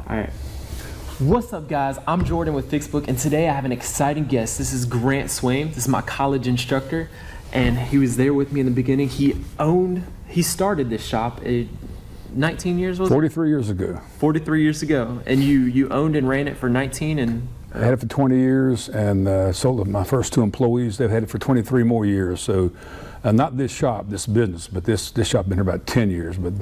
All right. What's up, guys? I'm Jordan with Fixbook, and today I have an exciting guest. This is Grant Swaim. This is my college instructor, and he was there with me in the beginning. He started this shop 19 years, was it? 43 years ago. 43 years ago. And you owned and ran it for 19 and... I had it for 20 years and sold it to my first 2 employees. They've had it for 23 more years. So not this shop, this business, but this shop been here about 10 years. But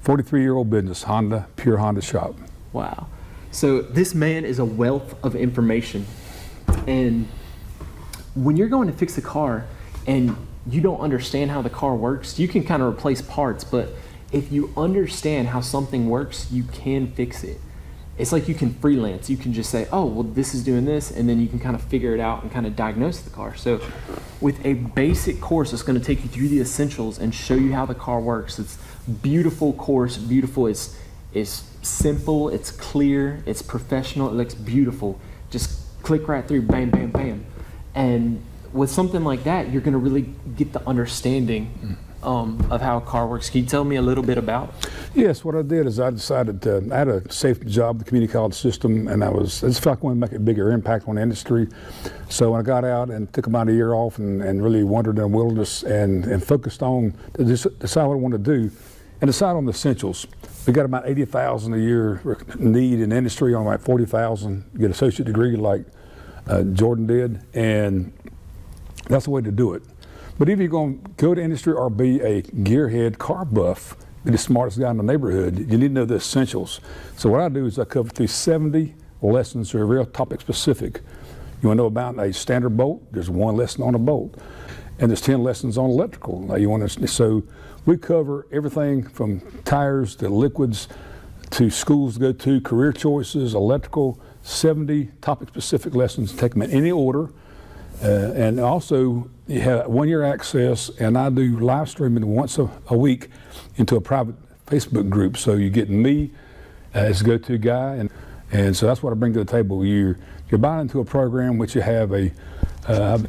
43-year-old business, Honda, pure Honda shop. Wow. So this man is a wealth of information. And when you're going to fix a car and you don't understand how the car works, you can kind of replace parts, but if you understand how something works, you can fix it. It's like you can freelance. You can just say, oh, well, this is doing this, and then you can kind of figure it out and kind of diagnose the car. So with a basic course, it's going to take you through the essentials and show you how the car works. It's beautiful course, beautiful. It's simple, it's clear, it's professional, it looks beautiful. Just click right through, bam, bam, bam. And with something like that, you're going to really get the understanding of how a car works. Can you tell me a little bit about? Yes, what I did is I decided I had a safe job, the community college system, and I just felt like I wanted to make a bigger impact on the industry. So when I got out and took about a year off and really wandered in the wilderness and focused on decide what I wanted to do and decide on the essentials. We got about 80,000 a year need in industry, on like 40,000 get associate degree like Jordan did, and that's the way to do it. But if you're going to go to industry or be a gearhead car buff, be the smartest guy in the neighborhood, you need to know the essentials. So what I do is I cover through 70 lessons that are real topic specific. You want to know about a standard bolt? There's 1 lesson on a bolt. And there's 10 lessons on electrical. Now you want to, so we cover everything from tires to liquids to schools to go to, career choices, electrical, 70 topic specific lessons, take them in any order. And also you have 1-year access, and I do live streaming once a week into a private Facebook group. So you get me as a go-to guy, and so that's what I bring to the table. You're buying into a program which you have a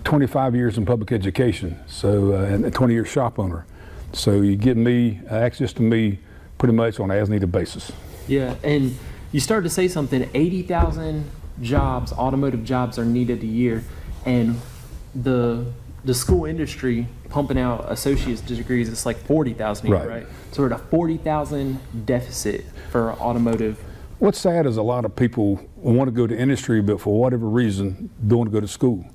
25 years in public education, so and a 20-year shop owner. So you get me access to me pretty much on an as-needed basis. Yeah, and you started to say something. 80,000 jobs, automotive jobs, are needed a year. And the school industry pumping out associate's degrees, it's like 40,000 a year, right? So we're at a 40,000 deficit for automotive. What's sad is a lot of people want to go to industry, but for whatever reason, don't want to go to school.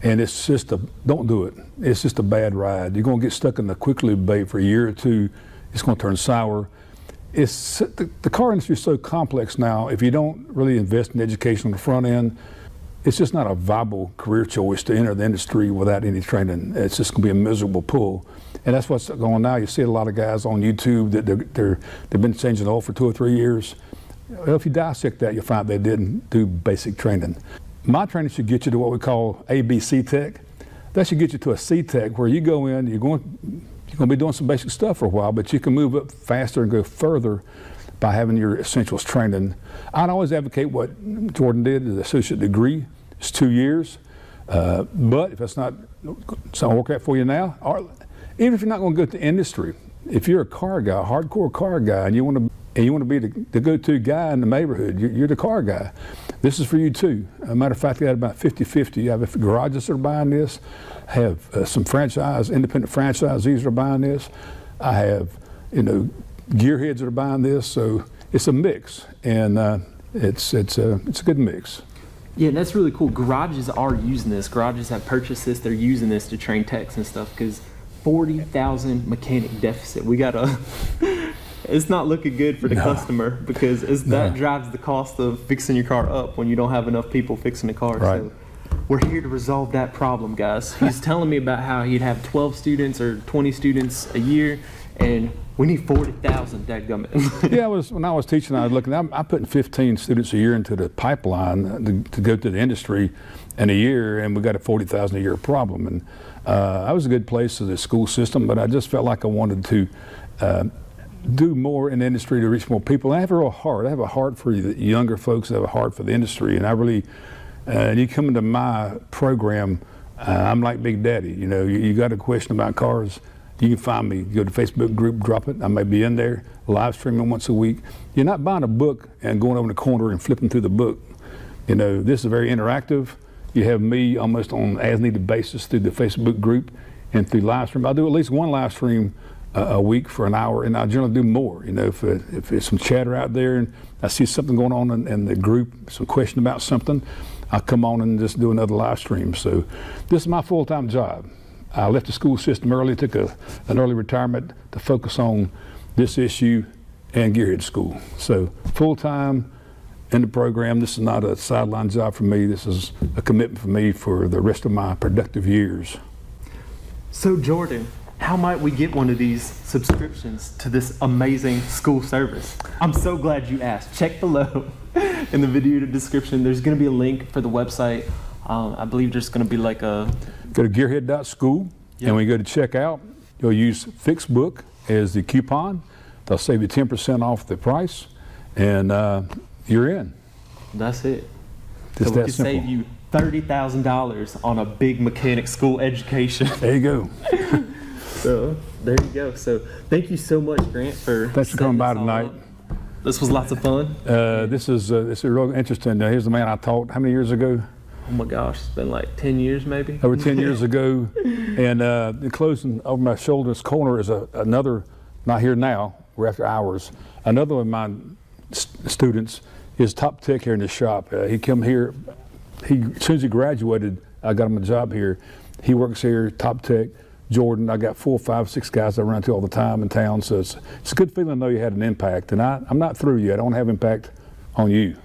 And it's just don't do it. It's just a bad ride. You're going to get stuck in the quick lube bait for a year or two. It's going to turn sour. The car industry is so complex now. If you don't really invest in education on the front end, it's just not a viable career choice to enter the industry without any training. It's just going to be a miserable pull. And that's what's going on now. You see a lot of guys on YouTube that they've been changing oil for 2 or 3 years. Well, if you dissect that, you'll find they didn't do basic training. My training should get you to what we call ABC Tech. That should get you to a C Tech, where you go in, you're going to be doing some basic stuff for a while, but you can move up faster and go further by having your essentials training. I'd always advocate what Jordan did, the associate degree. It's 2 years, but if it's not something work out for you now, or even if you're not going to go to industry, if you're a car guy, a hardcore car guy, and you want to be the go-to guy in the neighborhood, you're the car guy. This is for you too. As a matter of fact, I got about 50-50. You have garages that are buying this. I have some independent franchisees that are buying this. I have, gearheads that are buying this. So it's a mix, and it's a good mix. Yeah, and that's really cool. Garages are using this. Garages have purchased this. They're using this to train techs and stuff, because 40,000 mechanic deficit. We gotta. It's not looking good for the customer, because that drives the cost of fixing your car up when you don't have enough people fixing the car. Right. So we're here to resolve that problem, guys. He's telling me about how he'd have 12 students or 20 students a year, and we need 40,000, dadgummit. Yeah, when I was teaching, I was looking, I'm putting 15 students a year into the pipeline to go to the industry in a year, and we got a 40,000 a year problem. And I was a good place to the school system, but I just felt like I wanted to do more in the industry to reach more people. And I have a real heart. I have a heart for the younger folks. I have a heart for the industry, and I really, you come into my program, I'm like Big Daddy. You got a question about cars, You can find me. Go to Facebook group, drop it. I may be in there, live streaming once a week. You're not buying a book and going over in the corner and flipping through the book. You know, this is very interactive. You have me almost on an as-needed basis through the Facebook group and through live stream. I do at least one live stream a week for an hour, and I generally do more. You know, if there's some chatter out there and I see something going on in the group, some question about something, I'll come on and just do another live stream. So this is my full-time job. I left the school system early, took an early retirement to focus on this issue and gearhead school. So full-time in the program. This is not a sideline job for me. This is a commitment for me for the rest of my productive years. So Jordan, how might we get one of these subscriptions to this amazing school service? I'm so glad you asked. Check below in the video description. There's going to be a link for the website. I believe there's going to be like a... Go to gearhead.school, and when you go to checkout, you'll use Fixbook as the coupon. They'll save you 10% off the price, and you're in. That's it. Just so we that can simple. save you $30,000 on a big mechanic school education. There you go. So there you go. So thank you so much, Grant, for Thanks for coming by setting this all tonight. up. This was lots of fun. This is real interesting. Here's the man I taught how many years ago? Oh my gosh, it's been like 10 years maybe. Over 10 years ago. And in closing over my shoulder, this corner is another, not here now, we're after hours, another one of my students is top tech here in the shop. He come here, as soon as he graduated, I got him a job here. He works here, top tech. Jordan, I got 4, 5, 6 guys I run into all the time in town, so it's a good feeling to know you had an impact. And I'm not through yet. I don't have impact on you.